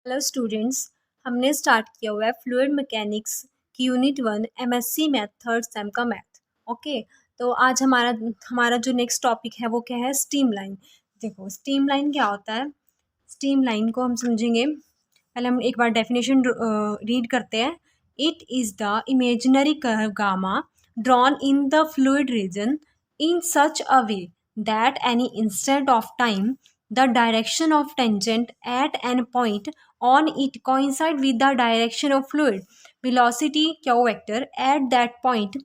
Hello students, हमने start किया हुआ है फ्लूइड मैकेनिक्स की unit 1 MSc math third same का मैथ। ओके, तो आज हमारा हमारा जो नेक्स्ट टॉपिक है वो क्या है? Steam line. देखो स्टीम लाइन क्या होता है। स्टीम लाइन को हम समझेंगे, पहले हम एक बार डेफिनेशन रीड करते हैं। It is the imaginary curve gamma drawn in the fluid region in such a way that any instant of time the direction of tangent at an point on it coincide with the direction of fluid velocity q vector at that point.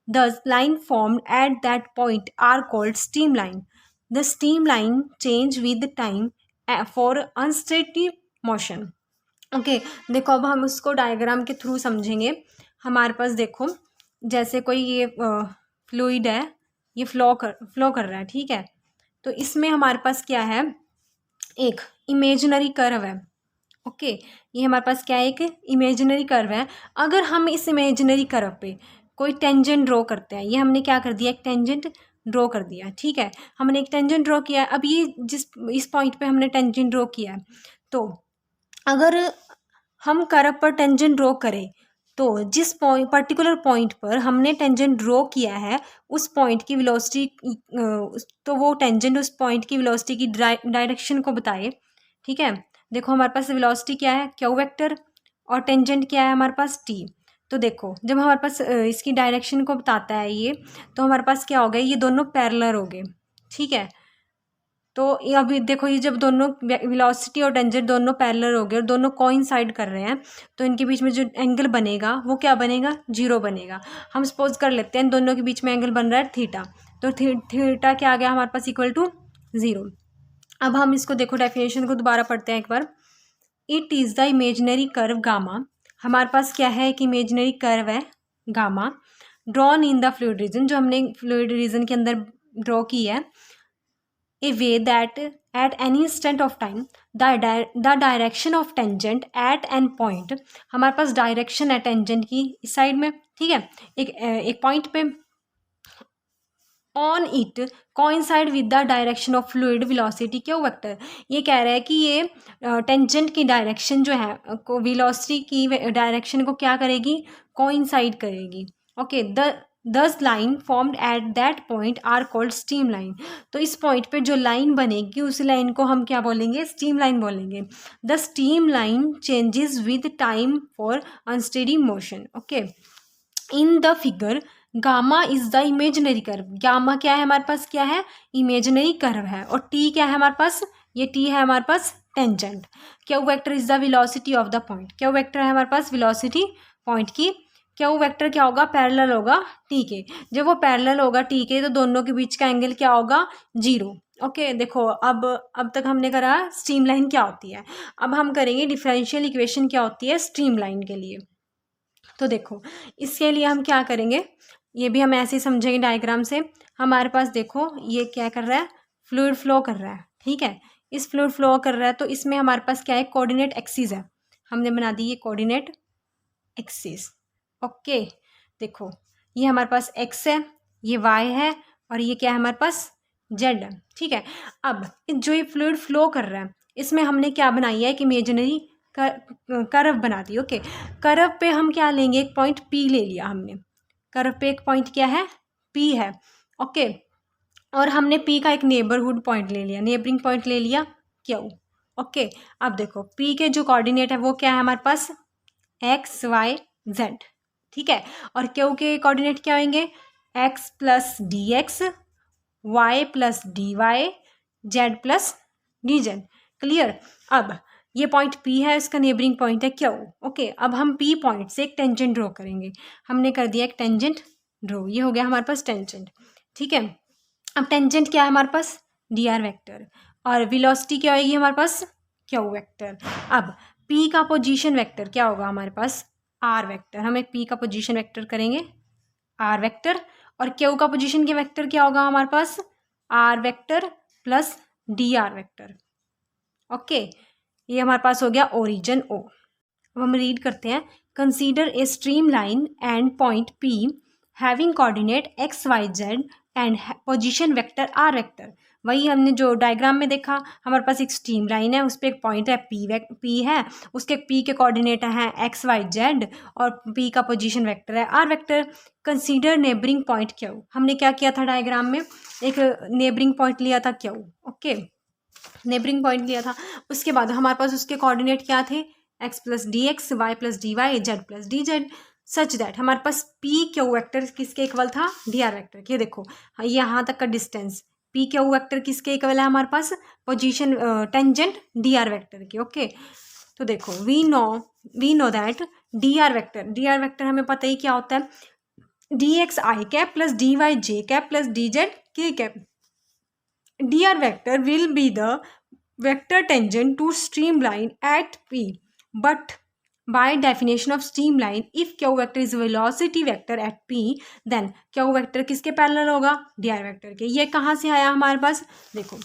Thus line formed at that point are called streamline. The streamline change with time for unsteady motion. Okay देखो, अब हम उसको diagram के through समझेंगे। हमारे पास देखो, जैसे कोई ये फ्लूइड है, ये फ्लो कर रहा है, ठीक है। तो इसमें हमारे पास क्या है? एक इमेजिनरी कर्व है। ओके, ये हमारे पास क्या है? एक इमेजिनरी कर्व है। अगर हम इस इमेजिनरी कर्व पे कोई टेंजेंट ड्रॉ करते हैं, ये हमने क्या कर दिया? एक टेंजेंट ड्रॉ कर दिया, ठीक है। हमने एक टेंजेंट ड्रॉ किया है। अब ये इस पॉइंट पे हमने टेंजेंट ड्रॉ किया है, तो अगर हम कर्व पर टेंजेंट ड्रॉ करें तो जिस पर्टिकुलर पॉइंट पर हमने टेंजेंट ड्रॉ किया है उस पॉइंट की वेलोसिटी, तो वो टेंजेंट उस पॉइंट की वेलोसिटी की डायरेक्शन को बताए, ठीक है। देखो हमारे पास वेलोसिटी क्या है? क्यू वेक्टर, और टेंजेंट क्या है हमारे पास? टी। तो देखो जब हमारे पास इसकी डायरेक्शन को बताता है ये, तो हमारे पास क्या हो गए? ये दोनों पैरेलल हो गए, ठीक है। तो ये अभी देखो, ये जब दोनों वेलोसिटी और टेंजेंट दोनों पैरेलल हो गए और दोनों कोइंसाइड कर रहे हैं, तो इनके बीच में जो एंगल बनेगा वो क्या बनेगा? जीरो बनेगा। हम सपोज कर लेते हैं दोनों के बीच में एंगल बन रहा है थीटा, तो थीटा क्या आ गया हमारे पास? Equal to zero. अब हम इसको देखो, डेफिनेशन को दोबारा पढ़ते हैं एक बार। It is the imaginary curve gamma. हमारे पास क्या है? एक इमेजिनरी कर्व है gamma, drawn in the fluid region, जो हमने फ्लूइड रीजन के अंदर ड्रॉ की है। A way that at any instant of time the direction of tangent at an point, हमारे पास डायरेक्शन है टेंजेंट की इस साइड में, ठीक है, एक पॉइंट पे, on it coincide with the direction of fluid velocity Q vector. ये कह रहा है कि ये टेंजेंट की डायरेक्शन जो है वेलोसिटी की डायरेक्शन को क्या करेगी? कोइंसाइड करेगी। Okay, this line formed at that point are called stream line. तो इस पॉइंट पे जो लाइन बनेगी उस लाइन को हम क्या बोलेंगे? स्टीम लाइन बोलेंगे। The steam line changes with time for unsteady motion. Okay, in the figure gamma is the imaginary curve. Gamma क्या है हमारे पास? क्या है? इमेजिनरी कर्व है। और टी क्या है हमारे पास? ये टी है हमारे पास tangent. Q vector is the velocity of the point. Q vector है हमारे पास वेलोसिटी पॉइंट की। क्यू वेक्टर क्या होगा? पैरेलल होगा टी के। जब वो पैरेलल होगा टी के, तो दोनों के बीच का एंगल क्या होगा? जीरो। ओके देखो, अब तक हमने करा स्ट्रीम लाइन क्या होती है। अब हम करेंगे डिफरेंशियल इक्वेशन क्या होती है स्ट्रीम लाइन के लिए। तो देखो, इसके लिए हम क्या करेंगे, ये भी हम ऐसे ही समझेंगे डायग्राम से। हमारे पास देखो ये क्या कर रहा है? फ्लूइड फ्लो कर रहा है, ठीक है। इस फ्लूइड फ्लो कर रहा है, तो इसमें हमारे पास क्या है? कोऑर्डिनेट एक्सिस है। हमने बना दी ये कोऑर्डिनेट एक्सिस। ओके देखो, ये हमारे पास एक्स है, ये वाई है, और ये क्या है हमारे पास? जेड है, ठीक है। अब जो ये फ्लूइड फ्लो कर रहा है, इसमें हमने क्या बनाई है? एक इमेजिनरी कर्व बना दी। ओके, कर्व पे हम क्या लेंगे? एक पॉइंट पी ले लिया हमने। कर्व पे एक पॉइंट क्या है? पी है। ओके, और हमने पी का एक नेबरहुड पॉइंट ले लिया, नेबरिंग पॉइंट ले लिया क्यू। ओके, अब देखो पी के जो कोऑर्डिनेट है वो क्या है हमारे पास? एक्स वाई जेड, ठीक है। और क्यू के कोऑर्डिनेट क्या होंगे? X plus D x, Y plus D Y, Z plus D z. Clear? अब ये पॉइंट P है, इसका नेबरिंग पॉइंट है Q। ओके, अब हम P पॉइंट से एक टेंजेंट ड्रॉ करेंगे। हमने कर दिया एक टेंजेंट ड्रॉ, ये हो गया हमारे पास टेंजेंट, ठीक है। अब टेंजेंट क्या है हमारे पास? dr वेक्टर, और वेलोसिटी क्या होगी हमारे पास? Q vector. अब P का पोजीशन वेक्टर क्या होगा हमारे पास? r vector. हम एक P का पोजीशन वेक्टर करेंगे r वेक्टर, और Q का पोजीशन के वेक्टर क्या होगा हमारे पास? r vector plus dr vector. Okay, ये हमारे पास हो गया ओरिजिन ओ। अब हम रीड करते हैं। Consider a stream line and point P having coordinate x y z and position vector r vector. वही हमने जो डायग्राम में देखा, हमारे पास एक स्ट्रीम लाइन है, उस पर एक पॉइंट है पी है, उसके पी के कोऑर्डिनेट हैं एक्स वाई जेड और पी का पोजीशन वेक्टर है r vector. Consider neighbouring point Q, हमने क्या किया था डायग्राम में, एक नेबरिंग पॉइंट लिया था क्यू, ओके, नेबरिंग पॉइंट लिया था। उसके बाद हमारे पास उसके कोऑर्डिनेट क्या थे, x plus D x, Y plus D Y, Z plus D Z, such that हमारे पास पी क्यू वेक्टर किसके इक्वल था, डी आर वेक्टर के। देखो यहाँ तक का डिस्टेंस पी क्यू वेक्टर किसके इक्वल है हमारे पास, position tangent D are vector की, ओके। तो देखो we know that D are vector हमें पता ही क्या होता है, D X I cap plus D Y J cap plus D Z K cap. dr vector will be the vector tangent to streamline at P, but by definition of streamline, if q vector is velocity vector at P, then q vector किसके parallel होगा, dr vector के। ये कहाँ से आया हमारे पास, देखो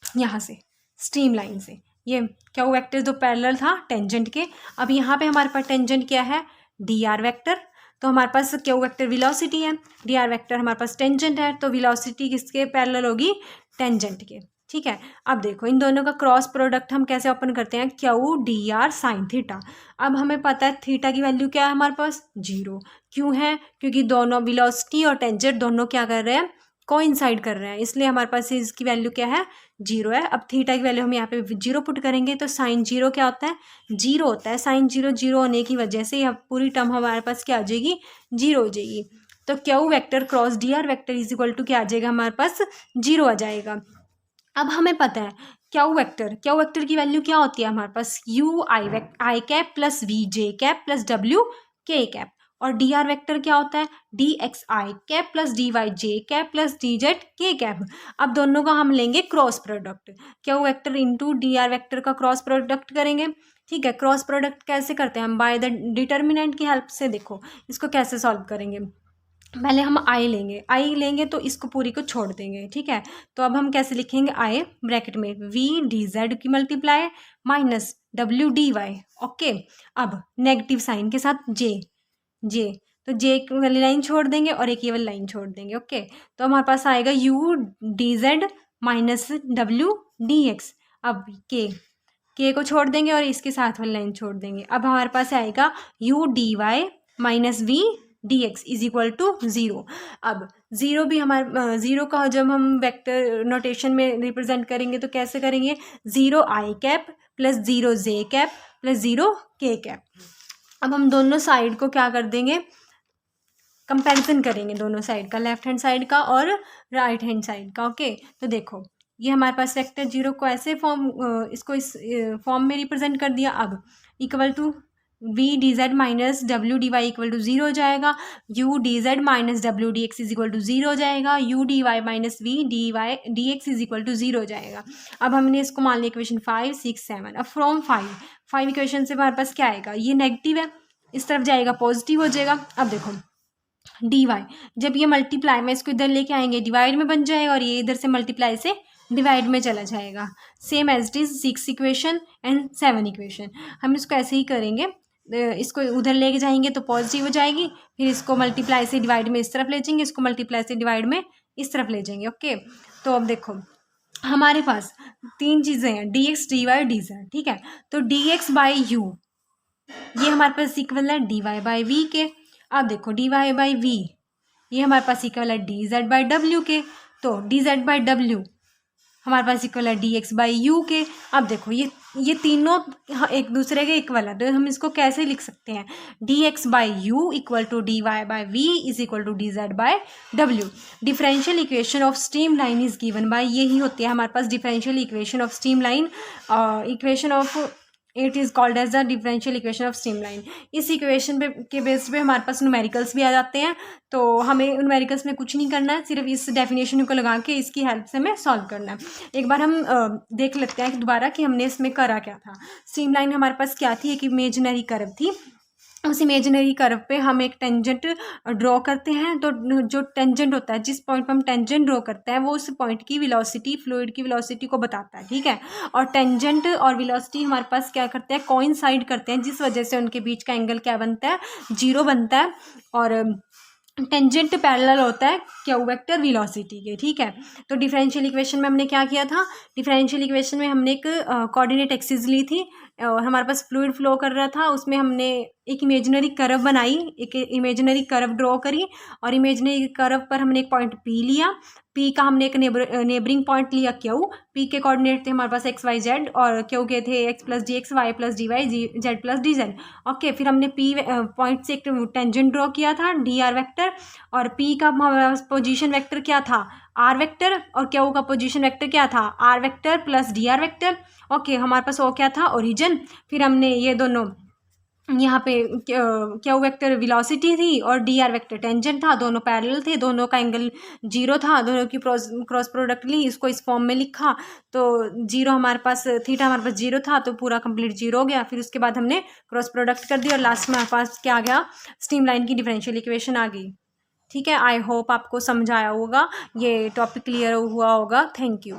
यहाँ से स्ट्रीमलाइन से, ये q वेक्टर जो पैरेलल था टेंजेंट के। अब यहाँ पे हमारे पास टेंजेंट क्या है, dr वेक्टर, तो हमारे पास q वेक्टर वेलोसिटी है, dr वेक्टर हमारे पास टेंजेंट है, तो वेलोसिटी किसके पैरेलल होगी, टेंजेंट के, ठीक है। अब देखो इन दोनों का क्रॉस प्रोडक्ट हम कैसे ओपन करते हैं, Q D R sine theta. अब हमें पता है थीटा की वैल्यू क्या है हमारे पास, 0। क्यों है, क्योंकि दोनों वेलोसिटी और टेंजेंट दोनों क्या कर रहे हैं, कोइंसाइड कर रहे हैं, इसलिए हमारे पास इसकी वैल्यू क्या है, 0 है। अब थीटा की वैल्यू हम यहाँ पे 0 पुट करेंगे, तो साइन 0 क्या होता है, 0 होता है। साइन 0 0 होने की वजह से यह पूरी टर्म हमारे पास क्या आ जाएगी, 0 हो जाएगी। तो Q vector cross d are vector is equal to क्या आ जाएगा हमारे पास, 0 आ जाएगा। अब हमें पता है क्यू वेक्टर की वैल्यू क्या होती है हमारे पास, U I cap plus V J cap plus W K cap, और डी आर वेक्टर क्या होता है, D X I cap plus D Y J cap plus D Z K cap. अब दोनों का हम लेंगे cross product, Q vector into D are vector का क्रॉस प्रोडक्ट करेंगे, ठीक है। क्रॉस प्रोडक्ट कैसे करते हैं हम, बाय द डिटर्मिनेंट की हेल्प से। देखो इसको कैसे सॉल्व करेंगे, पहले हम आई लेंगे तो इसको पूरी को छोड़ देंगे, ठीक है। तो अब हम कैसे लिखेंगे, आई ब्रैकेट में वी डी जेड की मल्टीप्लाई माइनस डब्ल्यू डी वाई, ओके। अब नेगेटिव साइन के साथ जे तो जे वाली लाइन छोड़ देंगे और एक ये वाली लाइन छोड़ देंगे, ओके। तो हमारे पास आएगा यू डी जेड माइनस डब्ल्यू डी एक्स। अब के को छोड़ देंगे और इसके साथ वाली लाइन छोड़ देंगे। अब हमारे पास आएगा u d y minus v d x is equal to 0। अब 0 भी हमारे 0 का जब हम वेक्टर नोटेशन में रिप्रेजेंट करेंगे तो कैसे करेंगे, 0 आई कैप प्लस 0 जे कैप प्लस 0 के कैप। अब हम दोनों साइड को क्या कर देंगे, कंपैरिजन करेंगे दोनों साइड का, लेफ्ट हैंड साइड का और राइट हैंड साइड का, ओके। तो देखो ये हमारे पास वेक्टर 0 को ऐसे इसको इस फॉर्म में रिप्रेजेंट कर दिया। अब equal to v d z minus डब्ल्यू डी वाई इक्वल टू 0 हो जाएगा, यू डी जेड माइनस डब्ल्यू d x is equal to 0 हो जाएगा, u d y minus v d y d x is equal to 0 हो जाएगा। अब हमने इसको मान लिया इक्वेशन 5 6 7। अब फ्रॉम 5 इक्वेशन से हमारे पास क्या आएगा, ये नेगेटिव है, इस तरफ जाएगा पॉजिटिव हो जाएगा। अब देखो डी वाई, जब ये मल्टीप्लाई में इसको इधर लेके आएंगे डिवाइड में बन जाएगा और ये इधर से मल्टीप्लाई से डिवाइड में चला जाएगा, same as it is 6 equation and 7 equation. हम इसको ऐसे ही करेंगे, इसको उधर लेके जाएंगे तो पॉजिटिव हो जाएगी, फिर इसको मल्टीप्लाई से डिवाइड में इस तरफ ले जाएंगे, इसको मल्टीप्लाई से डिवाइड में इस तरफ ले जाएंगे, ओके। तो अब देखो हमारे पास 3 चीज़ें हैं, D x d y d z, ठीक है। तो डी एक्स बाई यू ये हमारे पास इक्वल है डी वाई बाई वी के। अब देखो डी वाई बाई वी ये हमारे पास इक्वल है डी जेड बाई डब्ल्यू के, तो डी जेड बाई डब्ल्यू हमारे पास इक्वल है डी एक्स बाई यू के। अब देखो ये तीनों एक दूसरे के इक्वल है, तो हम इसको कैसे लिख सकते हैं, D x by U equal to D Y by V is equal to D Z by W. Differential equation of stream line is given by, यही होती है हमारे पास differential equation of stream line, equation of it is called as the differential equation of streamline. इस equation पे के base पे हमारे पास न्यूमेरिकल्स भी आ जाते हैं, तो हमें न्यूमेरिकल्स में कुछ नहीं करना है, सिर्फ इस डेफिनेशन को लगा के इसकी हेल्प से हमें सॉल्व करना है। एक बार हम देख लेते हैं दोबारा कि हमने इसमें करा क्या था। स्ट्रीमलाइन हमारे पास क्या थी, एक इमेजिनरी कर्व थी, उस इमेजिनरी कर्व पे हम एक टेंजेंट ड्रॉ करते हैं, तो जो टेंजेंट होता है, जिस पॉइंट पे हम टेंजेंट ड्रॉ करते हैं वो उस पॉइंट की वेलोसिटी, फ्लूइड की वेलोसिटी को बताता है, ठीक है। और टेंजेंट और वेलोसिटी हमारे पास क्या करते हैं, कोइंसाइड करते हैं, जिस वजह से उनके बीच का एंगल क्या बनता है, 0 बनता है। और टेंजेंट पैरेलल होता है क्यू वेक्टर वेलोसिटी के, ठीक है। तो डिफरेंशियल इक्वेशन में हमने क्या किया था, डिफरेंशियल इक्वेशन में हमने एक कोऑर्डिनेट एक्सिस ली थी और हमारे पास फ्लूइड फ्लो कर रहा था, उसमें हमने एक इमेजिनरी कर्व बनाई, एक इमेजिनरी कर्व ड्रॉ करी और इमेजिनरी कर्व पर हमने एक पॉइंट पी लिया, पी का हमने एक नेबरिंग पॉइंट लिया क्यू, पी के कोऑर्डिनेट थे हमारे पास एक्स वाई जेड और क्यू के थे x plus D x, Y plus D Y, Z plus D z. Okay, फिर हमने पी पॉइंट से एक टेंजेंट ड्रॉ किया था डी आर वेक्टर और पी का पोजीशन वेक्टर क्या था आर वेक्टर और क्यू का पोजीशन वेक्टर क्या था r vector plus d are vector. Okay, हमारे पास वो क्या था ओरिजिन। फिर हमने ये दोनों यहाँ पे क्यू वेक्टर वेलोसिटी थी और डी आर वेक्टर टेंजेंट था, दोनों पैरेलल थे, दोनों का एंगल जीरो था, दोनों की क्रॉस प्रोडक्ट ली, इसको इस फॉर्म में लिखा तो जीरो हमारे पास थीटा हमारे पास जीरो था तो पूरा कंप्लीट जीरो हो गया। फिर उसके बाद हमने क्रॉस प्रोडक्ट कर दिया और लास्ट में हमारे पास क्या आ गया, स्ट्रीमलाइन की डिफरेंशियल इक्वेशन आ गई। ठीक है, आई होप आपको समझ आया होगा, ये टॉपिक क्लियर हुआ होगा। Thank you.